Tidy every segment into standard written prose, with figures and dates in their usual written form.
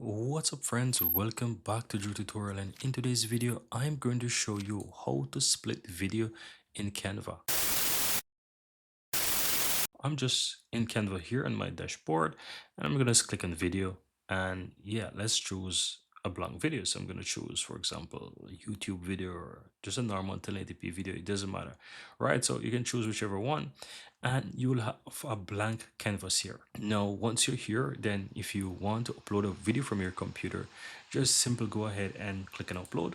What's up friends, welcome back to Drew Tutorial, and in today's video I'm going to show you how to split video in Canva. I'm just in Canva here on my dashboard and I'm gonna click on video, and yeah, let's choose a blank video. So I'm gonna choose, for example, a YouTube video or just a normal 1080p video, it doesn't matter, right? So you can choose whichever one and you will have a blank canvas here. Now once you're here, then if you want to upload a video from your computer, just simply go ahead and click on upload,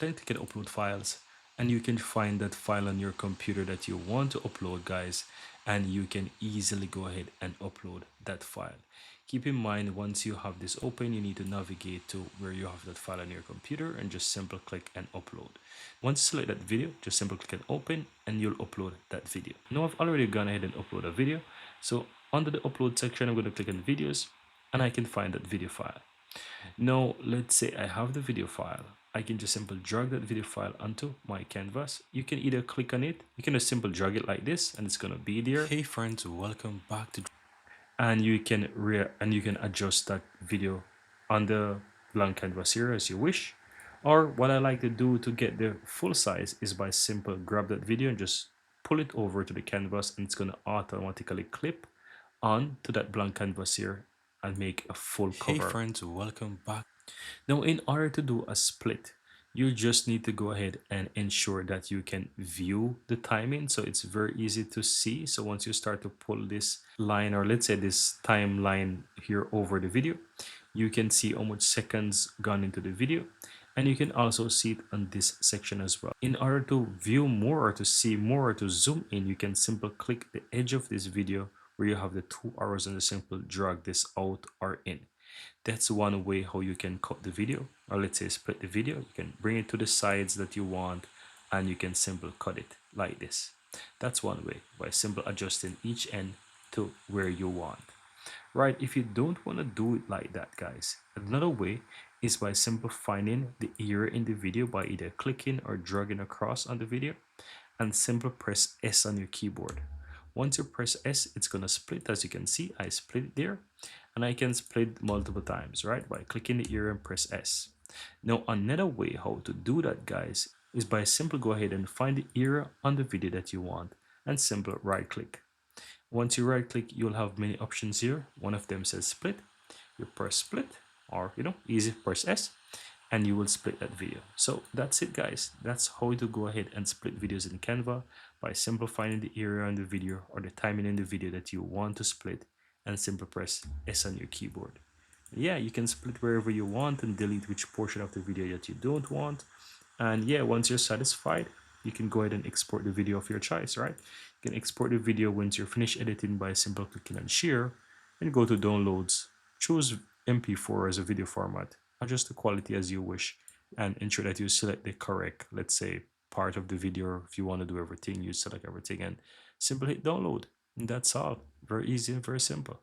then click on upload files, and you can find that file on your computer that you want to upload, guys, and you can easily go ahead and upload that file. Keep in mind, once you have this open, you need to navigate to where you have that file on your computer and just simply click and upload. Once you select that video, just simply click and open and you'll upload that video. Now I've already gone ahead and upload a video, so under the upload section I'm going to click on videos and I can find that video file. Now, let's say I have the video file. I can just simply drag that video file onto my canvas. You can either click on it, you can just simply drag it like this and it's gonna be there. Hey friends, welcome back to, and you can adjust that video on the blank canvas here as you wish. Or what I like to do to get the full size is by simple grab that video and just pull it over to the canvas, and it's gonna automatically clip on to that blank canvas here and make a full cover. Hey friends, welcome back. Now in order to do a split, you just need to go ahead and ensure that you can view the timing, so it's very easy to see. So once you start to pull this line, or let's say this timeline here over the video, you can see how much seconds gone into the video, and you can also see it on this section as well. In order to view more or to see more or to zoom in, you can simply click the edge of this video where you have the 2 arrows and just simply drag this out or in. That's one way how you can cut the video, or let's say split the video. You can bring it to the sides that you want and you can simply cut it like this. That's one way, by simply adjusting each end to where you want. Right, if you don't want to do it like that, guys, another way is by simply finding the area in the video by either clicking or dragging across on the video and simply press S on your keyboard. Once you press S, it's gonna split. As you can see, I split it there, and I can split multiple times, right, by clicking the area and press S. Now another way how to do that, guys, is by simply go ahead and find the area on the video that you want and simply right click. Once you right click, you'll have many options here. One of them says split. You press split, or easy, press S, and you will split that video. So that's it, guys. That's how to go ahead and split videos in Canva, by simplifying the area on the video or the timing in the video that you want to split, and simply press S on your keyboard. Yeah, you can split wherever you want and delete which portion of the video that you don't want. And yeah, once you're satisfied, you can go ahead and export the video of your choice, right? You can export the video once you're finished editing by simply clicking on share and go to downloads, choose MP4 as a video format, adjust the quality as you wish, and ensure that you select the correct, let's say, part of the video. If you want to do everything, you select everything and simply hit download. And that's all. Very easy and very simple.